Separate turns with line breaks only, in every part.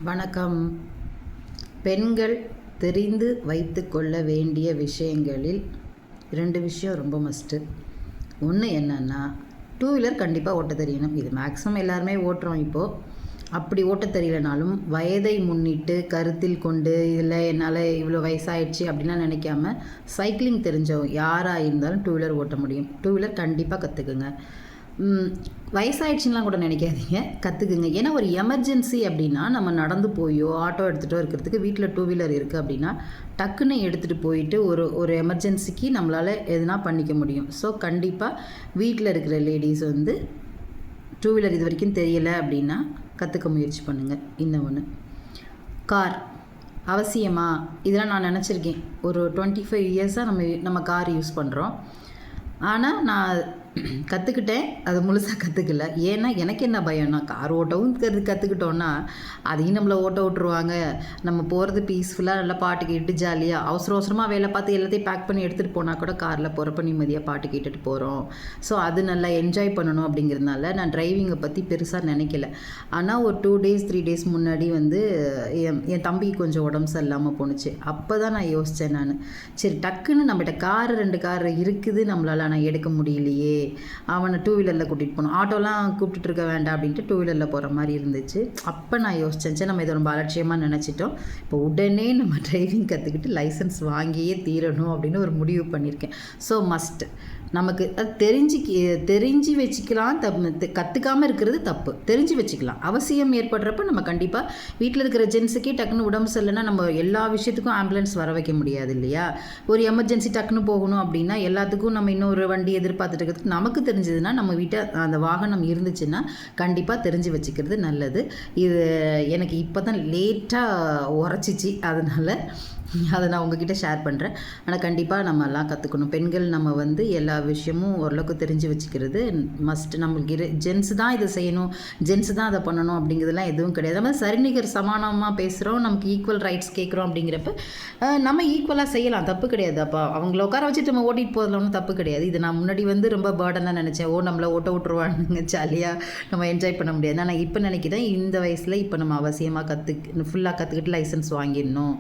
வணக்கம். பெண்கள் தெரிந்து வைத்து கொள்ள வேண்டிய விஷயங்களில் 2 விஷயம் ரொம்ப மஸ்ட்டு. ஒன்று என்னென்னா, டூ வீலர் கண்டிப்பாக ஓட்ட தெரியணும். இது மேக்ஸிமம் எல்லாருமே ஓட்டுறோம் இப்போது. அப்படி ஓட்ட தெரியலனாலும் வயதை முன்னிட்டு கருத்தில் கொண்டு இதில் என்னால் இவ்வளோ வயசாகிடுச்சு அப்படின்லாம் நினைக்காம சைக்கிளிங் தெரிஞ்சவங்க யாராக இருந்தாலும் டூ வீலர் ஓட்ட முடியும். டூ வீலர் கண்டிப்பாக கற்றுக்குங்க. வயசாயிடுச்சுலாம் கூட நினைக்காதீங்க, கற்றுக்குங்க. ஏன்னா ஒரு எமர்ஜென்சி அப்படின்னா நம்ம நடந்து போயோ ஆட்டோ எடுத்துகிட்டோ இருக்கிறதுக்கு வீட்டில் டூ வீலர் இருக்குது அப்படின்னா டக்குன்னு எடுத்துகிட்டு போயிட்டு ஒரு எமர்ஜென்சிக்கு நம்மளால் எதுனா பண்ணிக்க முடியும். ஸோ கண்டிப்பாக வீட்டில் இருக்கிற லேடிஸ் டூ வீலர் இது வரைக்கும் தெரியலை அப்படின்னா கற்றுக்க முயற்சி பண்ணுங்கள். இன்னொன்று, கார் அவசியமா? இதெல்லாம் நான் நினச்சிருக்கேன். ஒரு 25 இயர்ஸாக நம்ம கார் யூஸ் பண்ணுறோம். ஆனால் நான் கற்றுக்கிட்டேன், அது முழுசாக கற்றுக்கல. ஏன்னா எனக்கு என்ன பயம்னா, கார் ஓட்டவும் கற்றுக்கிட்டோன்னா அதையும் நம்மளை ஓட்ட விட்ருவாங்க. நம்ம போகிறது பீஸ்ஃபுல்லாக நல்லா பாட்டு கேட்டு ஜாலியாக அவசரமாக வேலை பார்த்து எல்லாத்தையும் பேக் பண்ணி எடுத்துகிட்டு போனால் கூட காரில் போகிறப்ப நிம்மதியாக பாட்டு கேட்டுட்டு போகிறோம். ஸோ அது நல்லா என்ஜாய் பண்ணணும் அப்படிங்கிறதுனால நான் டிரைவிங்கை பற்றி பெருசாக நினைக்கல. ஆனால் ஒரு 2 days 3 days முன்னாடி என் தம்பிக்கு கொஞ்சம் உடம்பு சரியில்லாமல் போணுச்சு. அப்போ தான் நான் யோசித்தேன். நான் சரி டக்குன்னு நம்மகிட்ட 2 கார் இருக்குது, நம்மளால் ஆனால் எடுக்க முடியலையே, அவனை டூ வீலரில் கூட்டிகிட்டு போகணும். ஆட்டோலாம் கூப்பிட்டுட்டு இருக்க வேண்டாம் அப்படின்ட்டு டூ வீலரில் போகிற மாதிரி இருந்துச்சு. அப்போ நான் யோசித்தேன், சரி நம்ம இதை ரொம்ப அலட்சியமாக நினச்சிட்டோம், இப்போ உடனே நம்ம டிரைவிங் கற்றுக்கிட்டு லைசன்ஸ் வாங்கியே தீரணும் அப்படின்னு ஒரு முடிவு பண்ணியிருக்கேன். ஸோ மஸ்ட் நமக்கு அது தெரிஞ்சு வச்சுக்கலாம். கற்றுக்காமல் இருக்கிறது தப்பு. தெரிஞ்சு வச்சுக்கலாம். அவசியம் ஏற்படுறப்ப நம்ம கண்டிப்பாக வீட்டில் இருக்கிற ஜென்ஸுக்கே டக்குன்னு உடம்பு சரியில்லைன்னா நம்ம எல்லா விஷயத்துக்கும் ஆம்புலன்ஸ் வர வைக்க முடியாது இல்லையா? ஒரு எமர்ஜென்சி டக்குன்னு போகணும் அப்படின்னா எல்லாத்துக்கும் நம்ம இன்னொரு வண்டி எதிர்பார்த்துட்டு இருக்கிறதுக்கு நமக்கு தெரிஞ்சதுன்னா நம்ம வீட்டை அந்த வாகனம் இருந்துச்சுன்னா கண்டிப்பாக தெரிஞ்சு வச்சுக்கிறது நல்லது. இது எனக்கு இப்போ தான் லேட்டாக உரைச்சிச்சு, அதனால் அதை நான் உங்ககிட்ட ஷேர் பண்ணுறேன். ஆனால் கண்டிப்பாக நம்ம எல்லாம் கற்றுக்கணும். பெண்கள் நம்ம எல்லா விஷயமும் ஓரளவுக்கு தெரிஞ்சு வச்சுக்கிறது மஸ்ட். நம்மளுக்கு ஜென்ஸு தான் இதை செய்யணும், ஜென்ஸு தான் அதை பண்ணணும் அப்படிங்கிறதுலாம் எதுவும் கிடையாது. நம்ம சரிநிகர் சமானமாக பேசுகிறோம், நமக்கு ஈக்குவல் ரைட்ஸ் கேட்குறோம் அப்படிங்கிறப்ப நம்ம ஈக்குவலாக செய்யலாம், தப்பு கிடையாது. அப்போ அவங்கள உட்கார வச்சுட்டு நம்ம ஓட்டிகிட்டு போகிறதுல ஒன்றும் தப்பு கிடையாது. இது நான் முன்னாடி ரொம்ப பேர்டனாக நினச்சேன். நம்மளை ஓட்ட விட்டுருவானுங்க, ஜாலியாக நம்ம என்ஜாய் பண்ண முடியாது. ஆனால் இப்போ நினைக்கிறேன், இந்த வயசில் இப்போ நம்ம அவசியமாக ஃபுல்லாக கற்றுக்கிட்டு லைசன்ஸ் வாங்கிடணும்.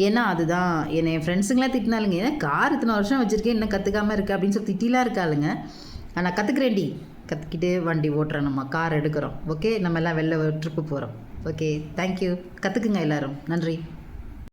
ஏன்னா அதுதான் என்னை என் ஃப்ரெண்ட்ஸுங்களாம் திட்டினாலுங்க, ஏன்னா கார் இத்தனை வருஷம் வச்சுருக்கேன் இன்னும் கற்றுக்காமல் இருக்கேன் அப்படின்னு சொல்லி திட்டிலாம் இருக்காளுங்க. ஆனால் கற்றுக்குறேன்டி, கற்றுக்கிட்டு வண்டி ஓட்டுறோம், நம்ம கார் எடுக்கிறோம். ஓகே, நம்ம எல்லாம் வெளில ட்ரிப்பு போகிறோம். Okay, thank you. கற்றுக்குங்க எல்லோரும். நன்றி.